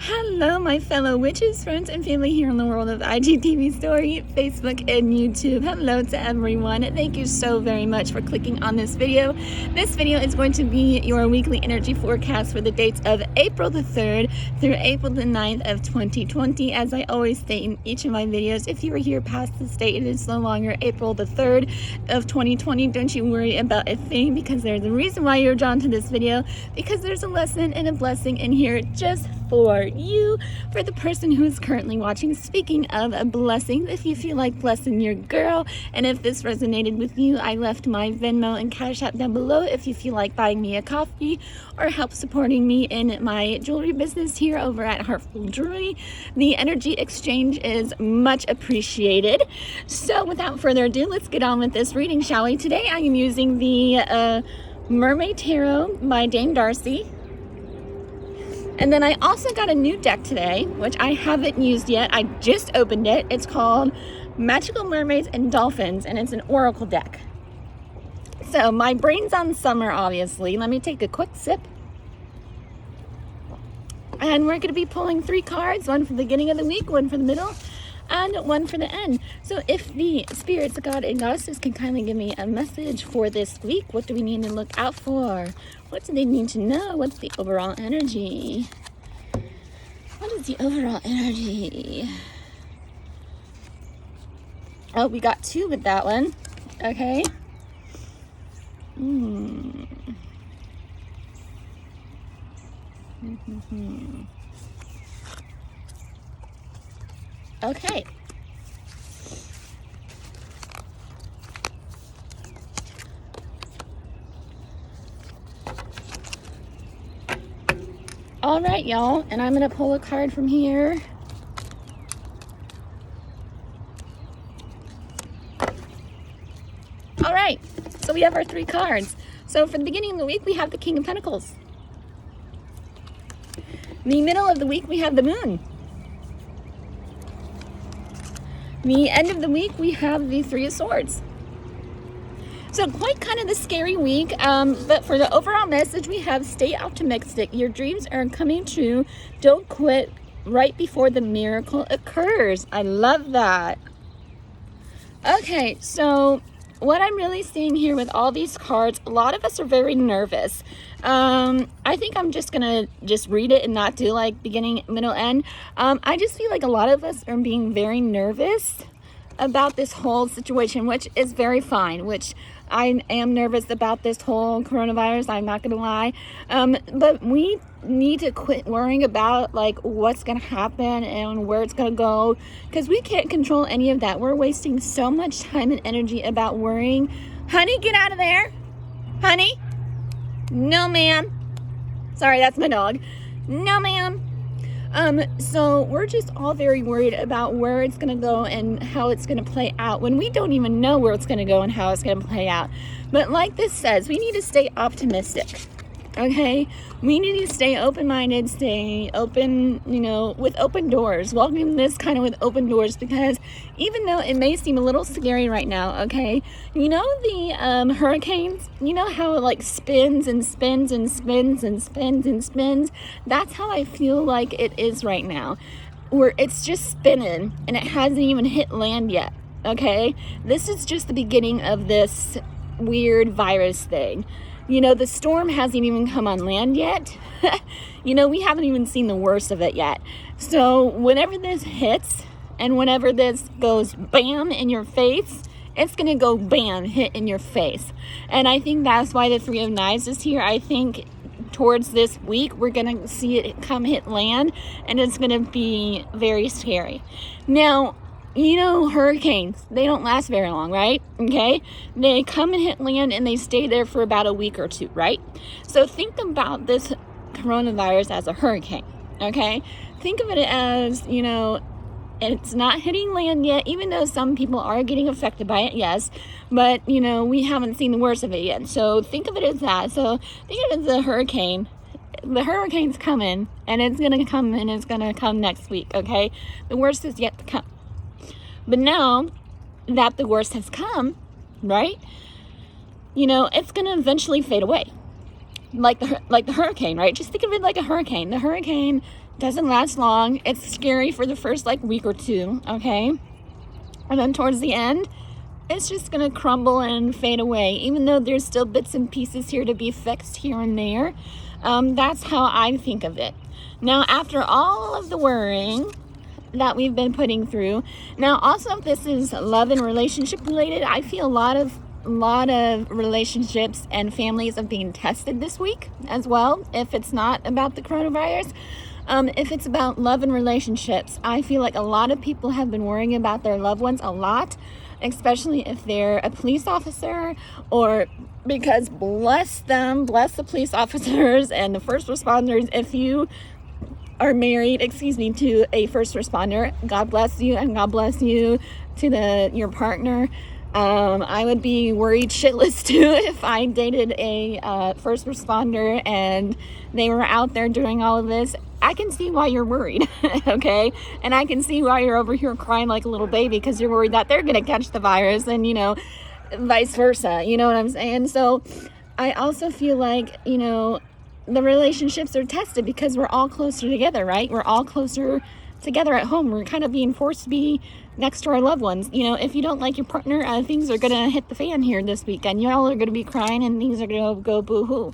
Hello, my fellow witches, friends, and family here in the world of IGTV Story, Facebook, and YouTube. Hello to everyone. Thank you so very much for clicking on this video. This video is going to be your weekly energy forecast for the dates of April the 3rd through April the 9th of 2020. As I always state in each of my videos, if you were here past this date, it is no longer April the 3rd of 2020. Don't you worry about a thing, because there's a reason why you're drawn to this video, because there's a lesson and a blessing in here just for you, for the person who is currently watching. Speaking of a blessing, if you feel like blessing your girl, and if this resonated with you, I left my Venmo and Cashapp down below if you feel like buying me a coffee or help supporting me in my jewelry business here over at Heartful Jewelry. The energy exchange is much appreciated. So without further ado, let's get on with this reading, shall we? Today I am using the Mermaid Tarot by Dame Darcy. And then I also got a new deck today, which I haven't used yet. I just opened it. It's called Magical Mermaids and Dolphins, and it's an oracle deck. So my brain's on summer, obviously. Let me take a quick sip. And we're going to be pulling 3 cards, one for the beginning of the week, one for the middle, and one for the end. So if the spirits, God, and goddesses can kindly give me a message for this week, what do we need to look out for? What do they need to know? What's the overall energy? What is the overall energy? Oh, we got 2 with that one. Okay. Okay. All right, y'all, and I'm going to pull a card from here. All right, so we have our 3 cards. So for the beginning of the week, we have the King of Pentacles. The middle of the week, we have the Moon. The end of the week, we have the 3 of Swords. So quite kind of the scary week, but for the overall message, we have stay optimistic. Your dreams are coming true. Don't quit right before the miracle occurs. I love that. Okay, so what I'm really seeing here with all these cards, a lot of us are very nervous. I think I'm just gonna read it and not do like beginning, middle, end. I just feel like a lot of us are being very nervous about this whole situation, which is very fine, which I am nervous about this whole coronavirus, I'm not gonna lie, but we need to quit worrying about like what's gonna happen and where it's gonna go, because we can't control any of that. We're wasting so much time and energy about worrying. Honey, get out of there. Honey, no ma'am. Sorry, that's my dog. No ma'am. So we're just all very worried about where it's going to go and how it's going to play out, when we don't even know where it's going to go and how it's going to play out. But like this says, we need to stay optimistic. Okay, we need to stay open-minded, stay open, with open doors, welcome this kind of with open doors, because even though it may seem a little scary right now, okay, the hurricanes, how it like spins and spins and spins and spins and spins? That's how I feel like it is right now, where it's just spinning and it hasn't even hit land yet, okay? This is just the beginning of this weird virus thing. The storm hasn't even come on land yet. We haven't even seen the worst of it yet. So whenever this hits and whenever this goes bam in your face, it's going to go bam, hit in your face. And I think that's why the 3 of Knives is here. I think towards this week, we're going to see it come hit land, and it's going to be very scary. Now, hurricanes, they don't last very long, right? Okay, they come and hit land and they stay there for about a week or 2, right? So think about this coronavirus as a hurricane, okay? Think of it as, it's not hitting land yet, even though some people are getting affected by it, yes, but, we haven't seen the worst of it yet. So think of it as that. So think of it as a hurricane. The hurricane's coming, and it's going to come, and it's going to come next week, okay? The worst is yet to come. But now that the worst has come, right, it's going to eventually fade away. Like the hurricane, right? Just think of it like a hurricane. The hurricane Doesn't last long. It's scary for the first like week or two, okay? And then towards the end, it's just gonna crumble and fade away, even though there's still bits and pieces here to be fixed here and there. That's how I think of it. Now, after all of the worrying that we've been putting through, now also if this is love and relationship related, I feel a lot of relationships and families are being tested this week as well. If it's not about the coronavirus, if it's about love and relationships, I feel like a lot of people have been worrying about their loved ones a lot, especially if they're a police officer, or because bless them, bless the police officers and the first responders. If you are married, to a first responder, God bless you, and God bless you to your partner. I would be worried shitless too if I dated a first responder and they were out there doing all of this. I can see why you're worried, okay? And I can see why you're over here crying like a little baby, because you're worried that they're going to catch the virus, and, vice versa. You know what I'm saying? So I also feel like, the relationships are tested because we're all closer together, right? We're all closer together at home. We're kind of being forced to be next to our loved ones. If you don't like your partner, things are gonna hit the fan here this weekend. Y'all are gonna be crying and things are gonna go boo-hoo,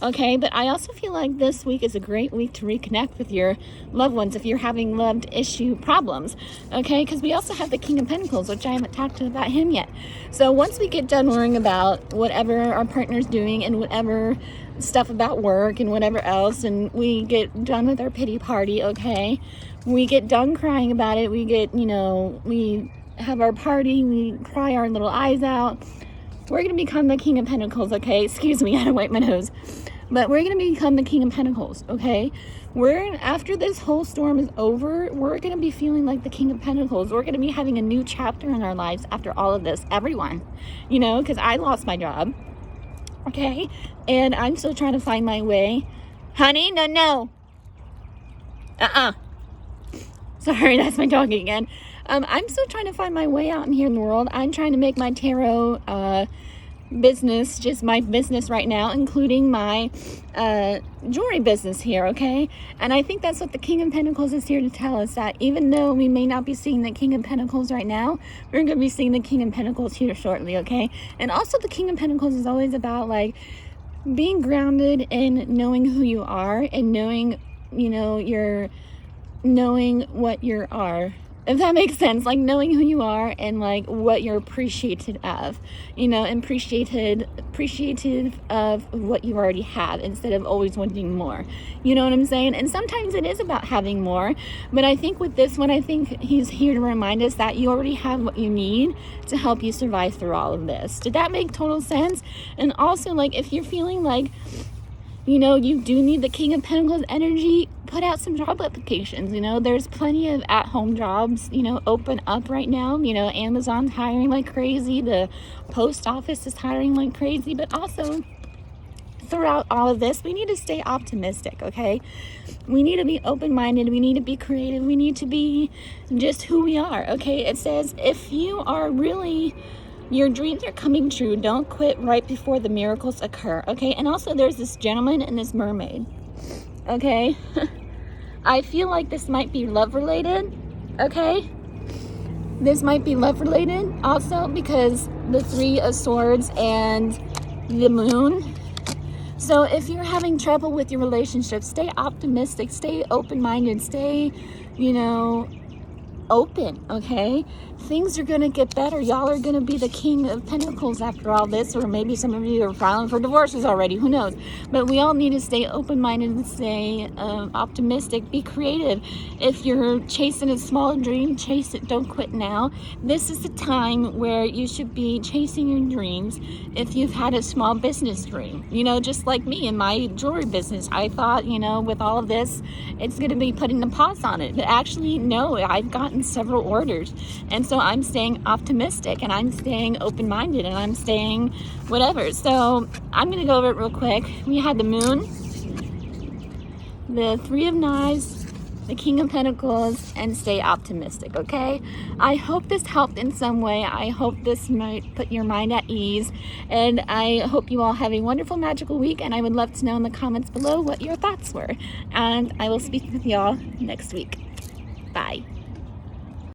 okay? But I also feel like this week is a great week to reconnect with your loved ones if you're having loved issue problems, okay? Because we also have the King of Pentacles, which I haven't talked about him yet. So once we get done worrying about whatever our partner's doing and whatever stuff about work and whatever else, and we get done with our pity party, okay? We get done crying about it. We get, we have our party. We cry our little eyes out. We're going to become the King of Pentacles, okay? Excuse me, I had to wipe my nose. But we're going to become the King of Pentacles, okay? After this whole storm is over, we're going to be feeling like the King of Pentacles. We're going to be having a new chapter in our lives after all of this. Everyone, because I lost my job, okay? And I'm still trying to find my way. Honey, no. Sorry, that's my dog again. I'm still trying to find my way out in here in the world. I'm trying to make my tarot business just my business right now, including my jewelry business here, okay? And I think that's what the King of Pentacles is here to tell us, that even though we may not be seeing the King of Pentacles right now, we're going to be seeing the King of Pentacles here shortly, okay? And also the King of Pentacles is always about, like, being grounded in knowing who you are and knowing, knowing what you are, if that makes sense, like knowing who you are and like what you're appreciated of, and appreciative of what you already have instead of always wanting more. You know what I'm saying? And sometimes it is about having more, but I think with this one, I think he's here to remind us that you already have what you need to help you survive through all of this. Did that make total sense? And also, like, if you're feeling like you do need the King of Pentacles energy, put out some job applications. There's plenty of at-home jobs, open up right now. Amazon's hiring like crazy. The post office is hiring like crazy. But also, throughout all of this, we need to stay optimistic, okay? We need to be open-minded. We need to be creative. We need to be just who we are, okay? It says, if you are really... your dreams are coming true. Don't quit right before the miracles occur, okay? And also, there's this gentleman and this mermaid, okay? I feel like this might be love-related, okay? This might be love-related also because the Three of Swords and the Moon. So if you're having trouble with your relationship, stay optimistic, stay open-minded, stay, open, okay? Things are gonna get better. Y'all are gonna be the King of Pentacles after all this, or maybe some of you are filing for divorces already, who knows? But we all need to stay open-minded and stay optimistic, be creative. If you're chasing a small dream, chase it, don't quit now. This is the time where you should be chasing your dreams. If you've had a small business dream, just like me in my jewelry business, I thought, with all of this, it's gonna be putting a pause on it, but actually, no, I've gotten several orders, and so I'm staying optimistic and I'm staying open-minded and I'm staying whatever. So I'm gonna go over it real quick. We had the Moon, the Three of Knives, the King of Pentacles, and stay optimistic, okay? I hope this helped in some way. I hope this might put your mind at ease, and I hope you all have a wonderful, magical week, and I would love to know in the comments below what your thoughts were. And I will speak with y'all next week. Bye.